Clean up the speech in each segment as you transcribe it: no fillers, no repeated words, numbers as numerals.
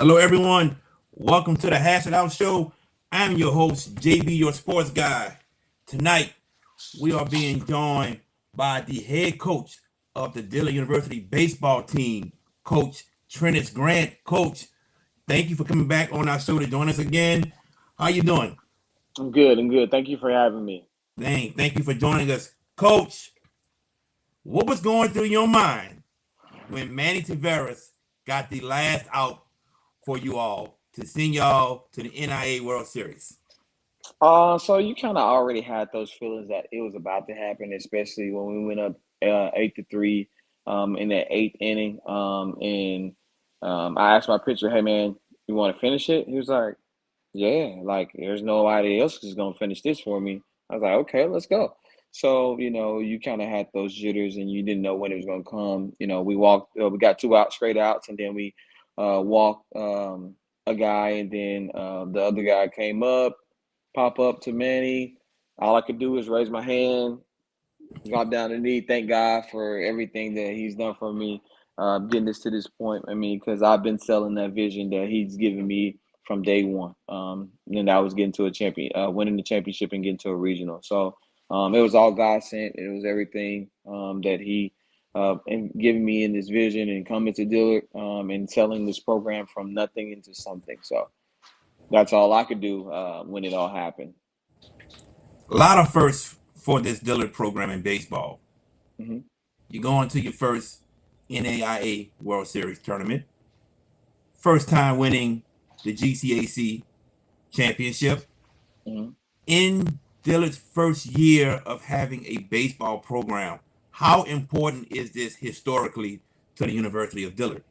Hello, everyone. Welcome to the Hash It Out Show. I'm your host, JB, your sports guy. Tonight, we are being joined by the head coach of the Dillard University baseball team, Coach Trennis Grant. Coach, thank you for coming back on our show to join us again. How you doing? I'm good. I'm good. Thank you for having me. Thank you for joining us. Coach, what was going through your mind when Manny Tavares got the last out for you all to send y'all to the NAIA World Series? So you kind of already had those feelings that it was about to happen, especially when we went up 8-3 in that eighth inning. And I asked my pitcher, "Hey man, you want to finish it?" He was like, "Yeah, like there's nobody else who's gonna finish this for me." I was like, "Okay, let's go." So you kind of had those jitters, and you didn't know when it was gonna come. We walked, we got two out straight outs, and then we walked a guy, and then the other guy came up, pop up to Manny. All I could do is raise my hand, drop down the knee, thank God for everything that he's done for me, getting us to this point. I mean, because I've been selling that vision that he's given me from day one. And I was getting to a champion, winning the championship and getting to a regional. So it was all God sent. It was everything that he and giving me in this vision and coming to Dillard and selling this program from nothing into something. So that's all I could do when it all happened. A lot of firsts for this Dillard program in baseball. Hmm. You're going to your first NAIA World Series tournament, first time winning the GCAC championship. Hmm. In Dillard's first year of having a baseball program, how important is this historically to the University of Dillard?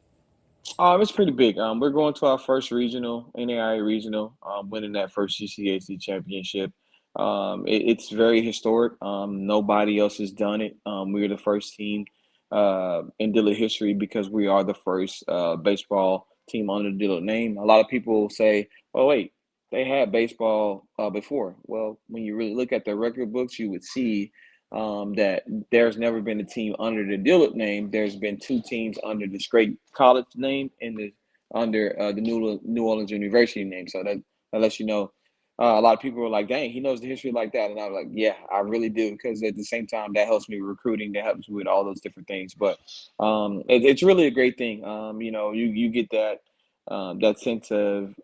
It's pretty big. We're going to our first regional, NAIA regional, winning that first GCAC championship. It's very historic. Nobody else has done it. We're the first team in Dillard history because we are the first baseball team under the Dillard name. A lot of people say, "Oh, wait, they had baseball before." Well, when you really look at the record books, you would see that there's never been a team under the Dillard name. There's been two teams under the straight college name and under the New Orleans University name. So that lets you know. A lot of people were like, "Dang, he knows the history like that," and I was like, "Yeah, I really do," because at the same time, that helps me recruiting, that helps me with all those different things. But it's really a great thing. You get that sense of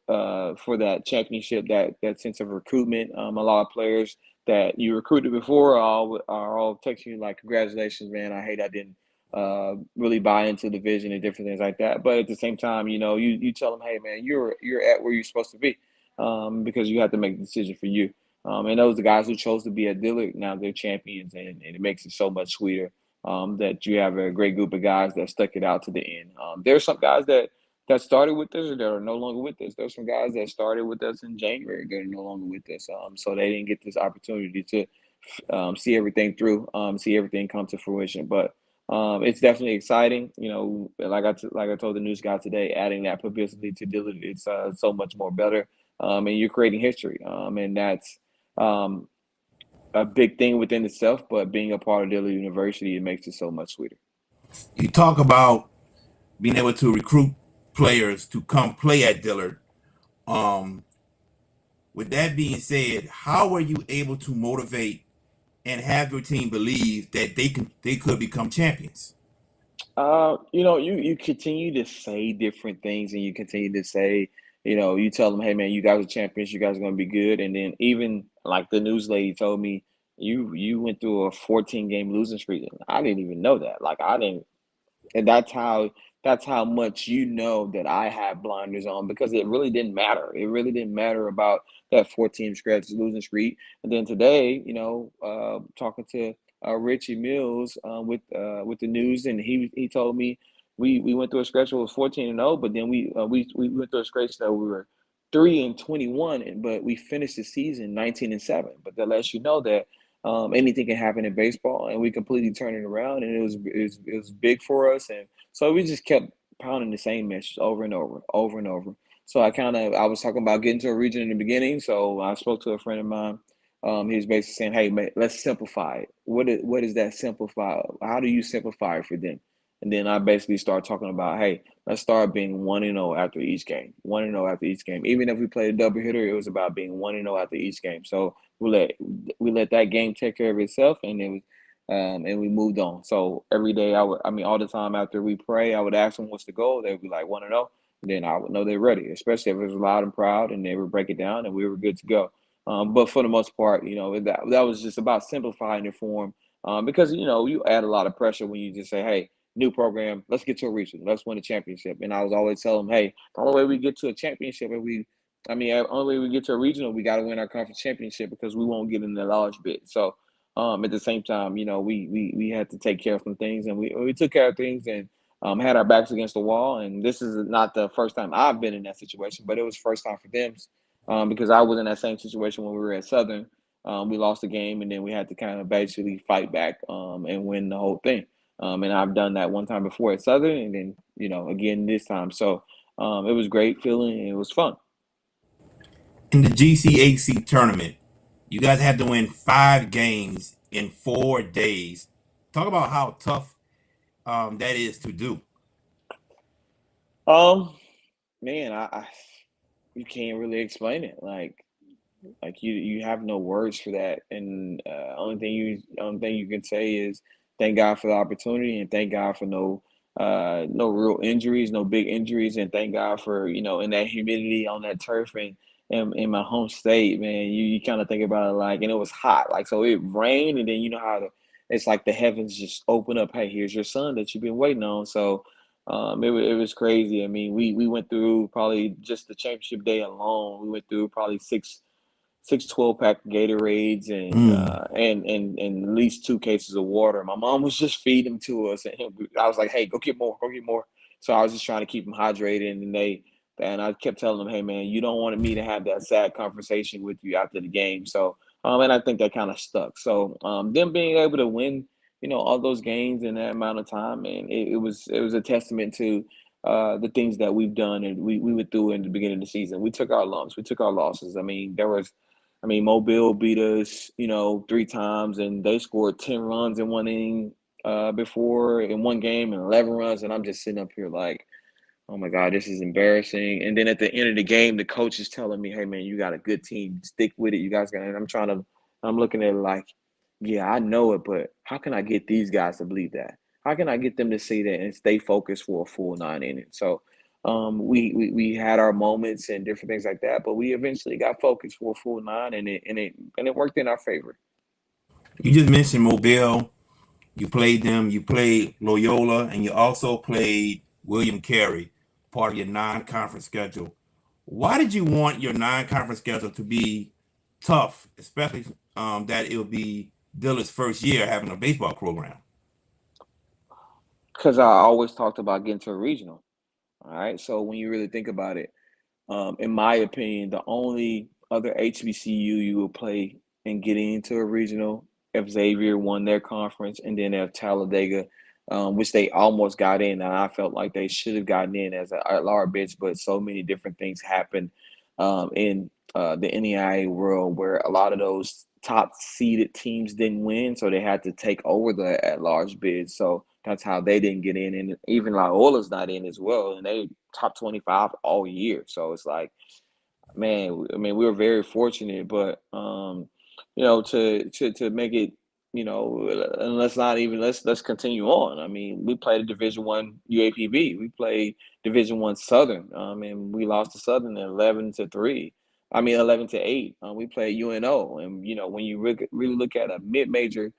for that championship, that sense of recruitment. A lot of players that you recruited before are all texting you like, "Congratulations, man. I hate I didn't really buy into the vision and different things like that." But at the same time, you tell them, "Hey, man, you're at where you're supposed to be," because you have to make the decision for you. And those are the guys who chose to be at Dillard. Now they're champions, and it makes it so much sweeter that you have a great group of guys that stuck it out to the end. There's some guys that started with us or that are no longer with us. There's some guys that started with us in January that are no longer with us. So they didn't get this opportunity to see everything through, see everything come to fruition. But it's definitely exciting. Like I told the news guy today, adding that publicity to Dillard, it's so much more better. And you're creating history. And that's um, a big thing within itself. But being a part of Dillard University, it makes it so much sweeter. You talk about being able to recruit players to come play at Dillard. Um, with that being said, how were you able to motivate and have your team believe that they could become champions? You continue to say different things, and you continue to say, you tell them, "Hey, man, you guys are champions. You guys are gonna be good." And then even like the news lady told me, you went through a 14 game losing streak. And I didn't even know that. Like I didn't, and that's how much that I have blinders on because it really didn't matter. It really didn't matter about that 14 scratch losing streak. And then today, talking to Richie Mills with the news, and he told me we went through a stretch that was 14-0, but then we went through a stretch that we were 3-21, but we finished the season 19-7. But that lets you know that anything can happen in baseball, and we completely turned it around, and it was big for us, and so we just kept pounding the same message over and over, over and over. So I was talking about getting to a region in the beginning, so I spoke to a friend of mine. He was basically saying, "Hey, man, let's simplify it. What is that simplify? How do you simplify it for them?" And then I basically start talking about, hey, let's start being 1-0 after each game. 1-0 after each game. Even if we played a double hitter, it was about being 1-0 after each game. So we let that game take care of itself, and it was and we moved on. So every day all the time after we pray, I would ask them what's the goal. They'd be like 1-0. Then I would know they're ready, especially if it was loud and proud, and they would break it down, and we were good to go. But for the most part, that was just about simplifying it for them, because you add a lot of pressure when you just say, "Hey, new program, let's get to a regional, let's win a championship." And I was always telling them, "Hey, the only way we get to a championship, the only way we get to a regional, we got to win our conference championship because we won't get in the large bid." So, at the same time, we had to take care of some things, and we took care of things, and had our backs against the wall. And this is not the first time I've been in that situation, but it was first time for them, because I was in that same situation when we were at Southern. We lost the game, and then we had to kind of basically fight back, and win the whole thing. And I've done that one time before at Southern, and then again this time. So it was great feeling, and it was fun. In the GCAC tournament, you guys had to win 5 games in 4 days. Talk about how tough that is to do. Um, Man, you can't really explain it. Like you have no words for that, and only thing you can say is thank God for the opportunity, and thank God for no real injuries, no big injuries, and thank God for in that humidity on that turf, and in my home state, man. You kind of think about it, and it was hot, so it rained, and then it's like the heavens just open up. Hey, here's your son that you've been waiting on. So it was crazy. I mean, we went through probably just the championship day alone. We went through probably six 12-pack Gatorades, and Mm. at least 2 cases of water. My mom was just feeding them to us, and I was like, "Hey, go get more, go get more." So I was just trying to keep them hydrated, and I kept telling them, "Hey, man, you don't want me to have that sad conversation with you after the game." So, and I think that kind of stuck. So, them being able to win, all those games in that amount of time, and it was a testament to the things that we've done, and we went through in the beginning of the season. We took our lumps, we took our losses. Mobile beat us, 3 times, and they scored 10 runs in one inning before in one game and 11 runs. And I'm just sitting up here like, oh my God, this is embarrassing. And then at the end of the game, the coach is telling me, hey, man, you got a good team. Stick with it. You guys got it. And I'm looking at it like, yeah, I know it, but how can I get these guys to believe that? How can I get them to see that and stay focused for a full 9 innings? So we had our moments and different things like that, but we eventually got focused for a full nine, and it worked in our favor. You just mentioned Mobile. You played them. You played Loyola, and you also played William Carey, part of your non-conference schedule. Why did you want your non-conference schedule to be tough, especially that it would be Dillard's first year having a baseball program? Because I always talked about getting to a regional. All right. So when you really think about it, in my opinion, the only other HBCU you will play in getting into a regional if Xavier won their conference, and then if Talladega, which they almost got in, and I felt like they should have gotten in as a large bitch, but so many different things happened in the NAIA world where a lot of those top seeded teams didn't win, so they had to take over the at large bid. So that's how they didn't get in, and even Loyola's not in as well, and they top 25 all year. So it's like, man, I mean, we were very fortunate, but to make it, and let's continue on. I mean, we played a Division 1 UAPB, we played Division 1 Southern, and we lost to Southern 11-3. I mean, 11-8. We played UNO, and when you really look at a mid-major,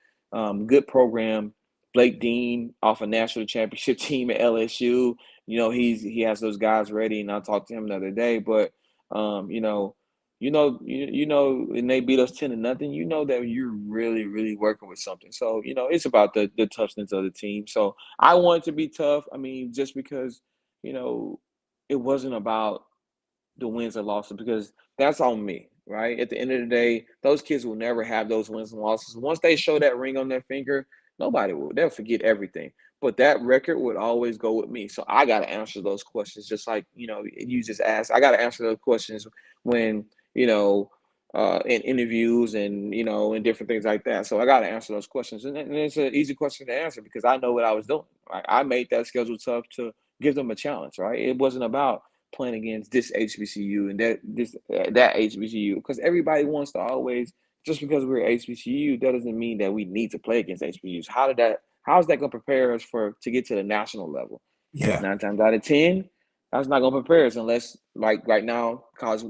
good program, Blake Dean off a national championship team at LSU. He has those guys ready, and I talked to him the other day, but um, you know, and they beat us 10-0. You know that you're really, really working with something. So it's about the toughness of the team. So I want it to be tough. I mean, just because you know it wasn't about the wins and losses, because that's on me, right? At the end of the day, those kids will never have those wins and losses. Once they show that ring on their finger, nobody will. They'll forget everything. But that record would always go with me. So I got to answer those questions, just like you just asked. I got to answer those questions when you know in interviews and and different things like that. So I got to answer those questions, and it's an easy question to answer because I know what I was doing. Right? I made that schedule tough to give them a challenge. Right? It wasn't about playing against this HBCU and that HBCU because everybody wants to always just because we're HBCU that doesn't mean that we need to play against HBCUs. How's that going to prepare us for to get to the national level? Yeah. 9 times out of 10, that's not going to prepare us unless, like right now,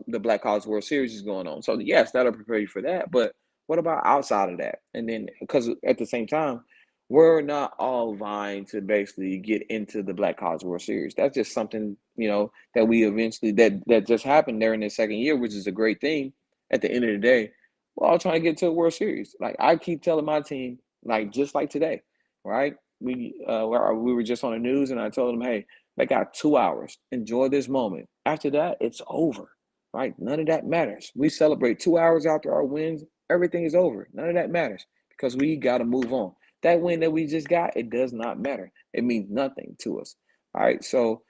the Black College World Series is going on. So yes, that'll prepare you for that. But what about outside of that? And then because at the same time, we're not all vying to basically get into the Black College World Series. That's just something that we eventually that just happened there in the second year, which is a great thing. At the end of the day, we're all trying to get to a World Series. Like I keep telling my team, like just like today, right? We were just on the news, and I told them, hey, they got 2 hours. Enjoy this moment. After that, it's over, right? None of that matters. We celebrate 2 hours after our wins. Everything is over. None of that matters because we got to move on. That win that we just got, it does not matter. It means nothing to us. All right. So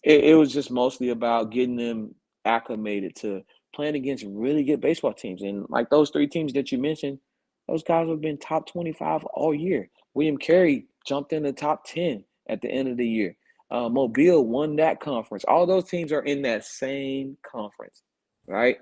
it was just mostly about getting them acclimated to playing against really good baseball teams. And like those three teams that you mentioned, those guys have been top 25 all year. William Carey jumped in the top 10 at the end of the year. Mobile won that conference. All those teams are in that same conference, right?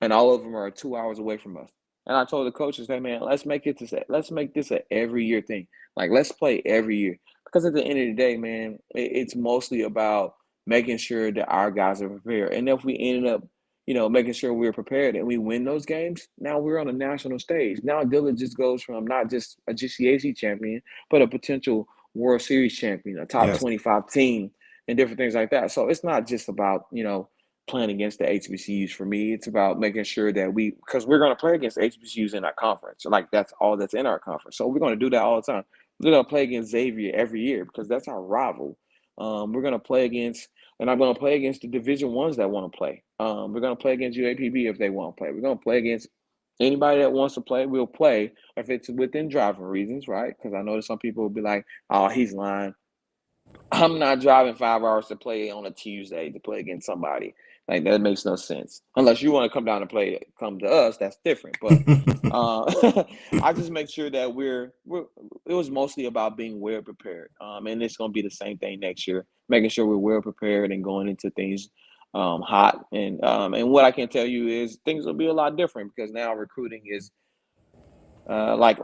And all of them are 2 hours away from us. And I told the coaches, "Hey, man, let's make this a every year thing. Like, let's play every year because at the end of the day, man, it's mostly about making sure that our guys are prepared. And if we ended up, making sure we're prepared and we win those games, now we're on a national stage. Now Dillard just goes from not just a GCAC champion, but a potential World Series champion, a top Yes. 25 team, and different things like that. So it's not just about, playing against the HBCUs for me. It's about making sure that because we're going to play against HBCUs in our conference. Like that's all that's in our conference. So we're going to do that all the time. We're going to play against Xavier every year because that's our rival. We're going to play against, and I'm going to play against the Division Ones that want to play. We're going to play against UAPB if they want to play. We're going to play against anybody that wants to play. We'll play if it's within driving reasons, right? Because I know that some people will be like, "Oh, he's lying." I'm not driving 5 hours to play on a Tuesday to play against somebody. Like that makes no sense. Unless you want to come down and come to us, that's different. But I just make sure that we're. It was mostly about being well prepared, and it's going to be the same thing next year. Making sure we're well prepared and going into things hot. And what I can tell you is things will be a lot different because now recruiting is a lot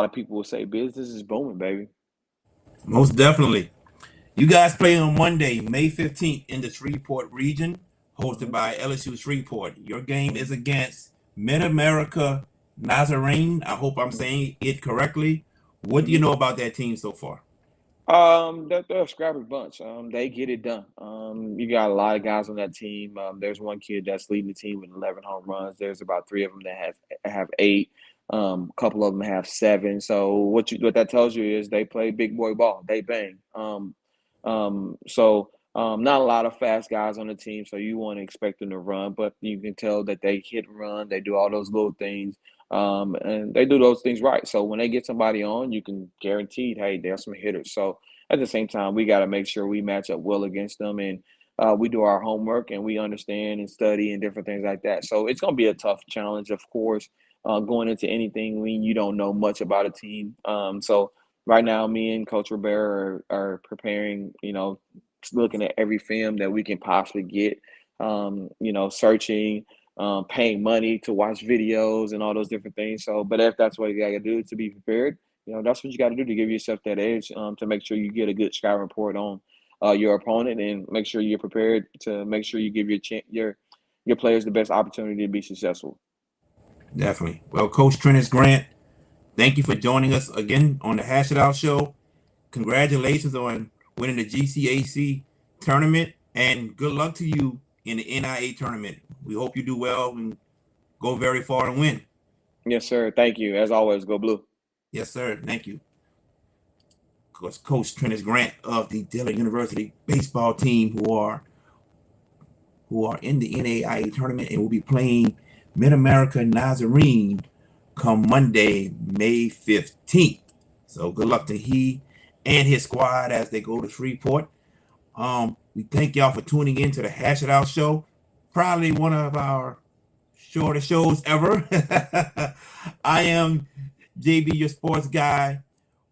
of people will say business is booming, baby. Most definitely. You guys play on Monday, May 15th in the Shreveport region, hosted Mhm. by LSU Shreveport. Your game is against Mid America Nazarene. I hope I'm Mhm. saying it correctly. What do you Mhm. know about that team so far? They're a scrappy bunch. They get it done. You got a lot of guys on that team. There's one kid that's leading the team with 11 home runs. There's about three of them that have eight. A couple of them have seven. So what that tells you is they play big boy ball. They bang. Not a lot of fast guys on the team, so you want to expect them to run, but you can tell that they hit and run. They do all those little things. And they do those things right. So when they get somebody on, you can guarantee, hey, there's some hitters. So at the same time, we got to make sure we match up well against them and we do our homework and we understand and study and different things like that. So it's going to be a tough challenge, of course, going into anything when you don't know much about a team. So right now, me and Coach Rivera are preparing, looking at every film that we can possibly get, searching, paying money to watch videos and all those different things. So, but if that's what you got to do to be prepared, that's what you got to do to give yourself that edge, to make sure you get a good scouting report on your opponent and make sure you're prepared to make sure you give your players the best opportunity to be successful. Definitely. Well, Coach Trennis Grant, thank you for joining us again on the Hash It Out Show. Congratulations on winning the GCAC tournament, and good luck to you in the NIA tournament. We hope you do well and go very far and win. Yes, sir. Thank you. As always, go blue. Yes, sir. Thank you. Of course, Coach Trennis Grant of the Dillard University baseball team who are in the NAIA tournament and will be playing Mid America Nazarene come Monday, May 15th. So good luck to he and his squad as they go to Shreveport. We thank y'all for tuning in to the Hash It Out Show. probably one of our shortest shows ever. I am JB, your sports guy.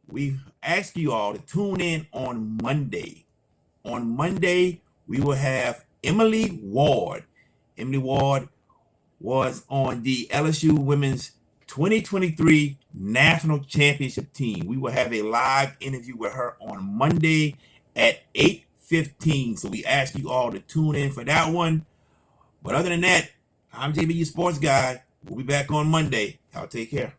We ask you all to tune in on Monday. On Monday, we will have Emily Ward. Emily Ward was on the LSU Women's 2023 National Championship team. We will have a live interview with her on Monday at 8:15. So we ask you all to tune in for that one. But other than that, I'm JB, your sports guy. We'll be back on Monday. Y'all take care.